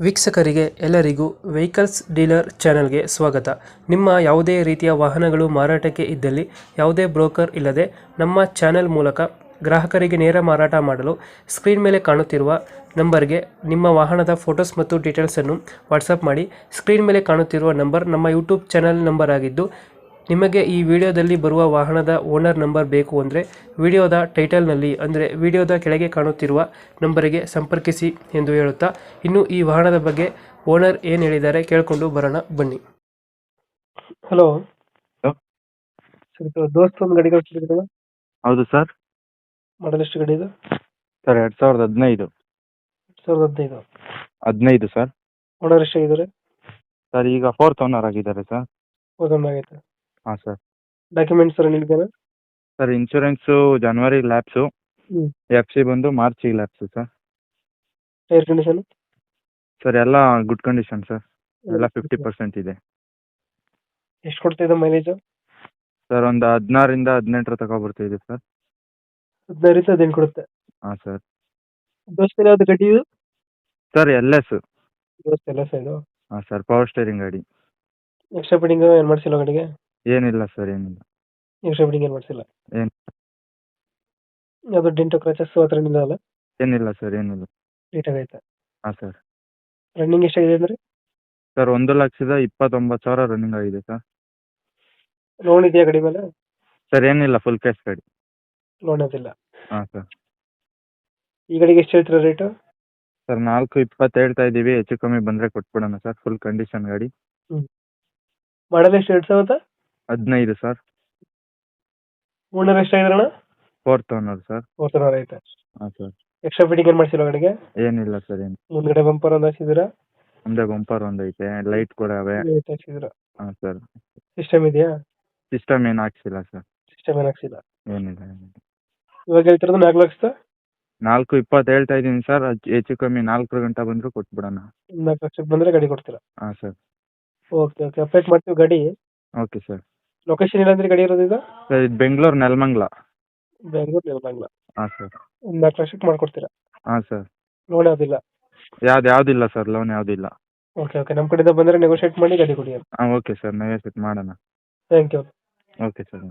ವೀಕ್ಷಕರಿಗೆ ಎಲ್ಲರಿಗೂ vehicles dealer ಚಾನೆಲ್ಗೆ ಸ್ವಾಗತ. ನಿಮ್ಮ ಯಾವುದೇ ರೀತಿಯ ವಾಹನಗಳು ಮಾರಾಟಕ್ಕೆ ಇದ್ದಲ್ಲಿ ಯಾವುದೇ ಬ್ರೋಕರ್ ಇಲ್ಲದೆ ನಮ್ಮ ಚಾನೆಲ್ ಮೂಲಕ ಗ್ರಾಹಕರಿಗೆ ನೇರ ಮಾರಾಟ ಮಾಡಲು ಸ್ಕ್ರೀನ್ ಮೇಲೆ ಕಾಣುತ್ತಿರುವ ನಂಬರ್ಗೆ ನಿಮ್ಮ ವಾಹನದ ಫೋಟೋಸ್ ಮತ್ತು ಡೀಟೇಲ್ಸನ್ನು ವಾಟ್ಸಪ್ ಮಾಡಿ. ಸ್ಕ್ರೀನ್ ಮೇಲೆ ಕಾಣುತ್ತಿರುವ ನಂಬರ್ ನಮ್ಮ ಯೂಟ್ಯೂಬ್ ಚಾನೆಲ್ ನಂಬರ್ ಆಗಿದ್ದು, ನಿಮಗೆ ಈ ವಿಡಿಯೋದಲ್ಲಿ ಬರುವ ವಾಹನದ ಓನರ್ ನಂಬರ್ ಬೇಕು ಅಂದರೆ ವಿಡಿಯೋದ ಟೈಟಲ್ನಲ್ಲಿ ಅಂದರೆ ವಿಡಿಯೋದ ಕೆಳಗೆ ಕಾಣುತ್ತಿರುವ ನಂಬರಿಗೆ ಸಂಪರ್ಕಿಸಿ ಎಂದು ಹೇಳುತ್ತಾ, ಇನ್ನು ಈ ವಾಹನದ ಬಗ್ಗೆ ಓನರ್ ಏನು ಹೇಳಿದ್ದಾರೆ ಕೇಳಿಕೊಂಡು ಬರೋಣ ಬನ್ನಿ. Hello hello. ಸರ್, ದೋಸ್ತ್ ಒಂದು ಗಾಡಿ ಕಳಿಸಿದ್ರಲ್ಲ, ಹೌದು ಸರ್. ಮಾಡಲ್ ಎಷ್ಟು ಗಾಡಿ ಇದು? ಸರ್ 2015. 2015. 15 ಸರ್. ಓನರ್ ಎಷ್ಟಾಗಿದ್ದಾರೆ? ಸರ್ ಈಗ 4th ಓನರ್ ಆಗಿದ್ದಾರೆ ಸರ್. ಓನರ್ ಆಗೈತೆ. ಹಾಂ ಸರ್. ಡಾಕ್ಯುಮೆಂಟ್ಸ್ ಸರ್ ನಿಲ್ಬೇನ? ಸರ್ ಇನ್ಶೂರೆನ್ಸು ಜನವರಿ ಲ್ಯಾಪ್ಸು, FC ಬಂದು ಮಾರ್ಚಿಗೆ lapse sir. Tyre condition? Sir ಎಲ್ಲ ಗುಡ್ ಕಂಡೀಷನ್ ಸರ್. ಎಲ್ಲ 50% ಇದೆ. ಎಷ್ಟು ಕೊಡ್ತಿದೆ ಮೈಲೇಜ್? ಸರ್ ಒಂದು 16ರಿಂದ 18 ತಗೊಬರ್ತಿದೆ ಸರ್. 15 18 ಕೊಡುತ್ತೆ. ಹಾಂ ಸರ್. ದೋಸ್ತ ಯಾವ್ದು ಗಾಡಿ ಇದು? Sir LS. ದೋಸ್ತ ಎಲ್ಲ ಇದು. ಹಾಂ ಸರ್, ಪವರ್ ಸ್ಟೇರಿಂಗ್ ಗಾಡಿ. ಎಕ್ಸ್ಟ್ರಾ ಫಿಟ್ಟಿಂಗ್ ಏನು ಮಾಡಿಸಿಲ್ಲ ಗಾಡಿಗೆ? ಏನಿಲ್ಲ ಸರ್, ಏನಿಲ್ಲ. ಎಕ್ಸ್ಟ್ರಾ ಫಿಟ್ಟಿಂಗ್ ಏನು ಮಾಡಿಸಿಲ್ಲ? ಏನು ಯಾವುದು ಡೆಂಟು ಕ್ರಚಸ್ ಹತ್ರ ಏನಿಲ್ಲ ಅಲ್ಲ? ಏನಿಲ್ಲ ಸರ್, ಏನಿಲ್ಲ. ನೀಟಾಗಿ ಐತೆ. ಹಾಂ ಸರ್. ರನ್ನಿಂಗ್ ಎಷ್ಟಾಗಿದೆ ಅಂದರೆ? ಸರ್ 1,29,000 ರನ್ನಿಂಗ್ ಆಗಿದೆ ಸರ್. ಲೋನ್ ಇದೆಯಾ ಗಾಡಿ ಮೇಲೆ? ಸರ್ ಏನಿಲ್ಲ, ಫುಲ್ ಕ್ಯಾಶ್ ಗಾಡಿ. ಲೋನ್ ಅದಿಲ್ಲ. ಹಾಂ ಸರ್. ಈ ಗಾಡಿಗೆ ಎಷ್ಟು ಹೇಳ್ತೀರಾ ರೇಟು? ಸರ್ 4,20 ಹೇಳ್ತಾ ಇದ್ದೀವಿ, ಹೆಚ್ಚು ಕಮ್ಮಿ ಬಂದರೆ ಕೊಟ್ಬಿಡೋಣ ಸರ್. ಫುಲ್ ಕಂಡೀಷನ್ ಗಾಡಿ. ಮಾಡಲ್ ಎಷ್ಟು 2015 ಸರ್. ಓನರ್ ಎಷ್ಟಾಗಿದ್ರಣ? 4th owner sir. 4th owner ಐತೆ. ಹಾಂ ಸರ್. ಎಕ್ಸ್ಟ್ರಾ ಫಿಟ್ಟಿಂಗ್ ಏನು ಮಾಡಿಸಿಲ್ಲ ಗಾಡಿಗೆ? ಏನಿಲ್ಲ ಸರ್, ಏನು. ಮುಂದ್ಗಡೆ ಬಂಪರ್ ಒಂದು ಹಾಕ್ಸಿದ್ದೀರಾ? ಮುಂದೆ ಬಂಪರ್ ಒಂದೈತೆ, ಲೈಟ್ ಕೂಡ ಅವೆ. ಹಾಕ್ಸಿದ್ದೀರಾ? ಹಾಂ ಸರ್. ಸಿಸ್ಟಮ್ ಇದೆಯಾ? ಸಿಸ್ಟಮ್ ಏನು ಹಾಕ್ಸಿಲ್ಲ ಸರ್. ಸಿಸ್ಟಮ್ ಏನು ಹಾಕ್ಸಿಲ್ಲ. ಏನಿಲ್ಲ, ಏನಿಲ್ಲ. ಇವಾಗ ಹೇಳ್ತಿರೋದು 4 ಲಕ್ಷದ 4,20 ಹೇಳ್ತಾ ಇದ್ದೀನಿ ಸರ್. ಹೆಚ್ಚು ಕಮ್ಮಿ 4 ಗಂಟೆ ಬಂದರೂ ಕೊಟ್ಬಿಡೋಣ. 4 ಲಕ್ಷಕ್ಕೆ ಬಂದರೆ ಗಾಡಿ ಕೊಡ್ತೀರಾ? ಹಾಂ ಸರ್. ಓಕೆ ಓಕೆ, ಅಪ್ಡೇಟ್ ಮಾಡ್ತೀವಿ ಗಾಡಿ. Okay sir. ಲೊಕೇಶನ್ ಇಲ್ಲಾಂದ್ರೆ ಗಾಡಿ ಇರೋದು ಇದು? ಸರ್ ಇದು ಬೆಂಗಳೂರು ನೆಲಮಂಗಲ. ಬೆಂಗಳೂರು ನೆಲಮಂಗಲ. ಹಾಂ ಸರ್. ಒಂದು 4 ಲಕ್ಷಕ್ಕೆ ಮಾಡ್ಕೊಡ್ತೀರಾ? ಹಾಂ ಸರ್. ಲೋನ್ ಯಾವುದಿಲ್ಲ? ಯಾವುದಿಲ್ಲ ಸರ್, ಲೋನ್ ಯಾವುದಿಲ್ಲ. ಓಕೆ ಓಕೆ, ನಮ್ಮ ಕಡೆಯಿಂದ ಬಂದರೆ ನೆಗೋಷಿಯೇಟ್ ಮಾಡಿ ಗಾಡಿ ಕೊಡಿ. ಹಾಂ ಓಕೆ ಸರ್, ನೆಗೋಷಿಯೇಟ್ ಮಾಡೋಣ. Thank you. Okay sir.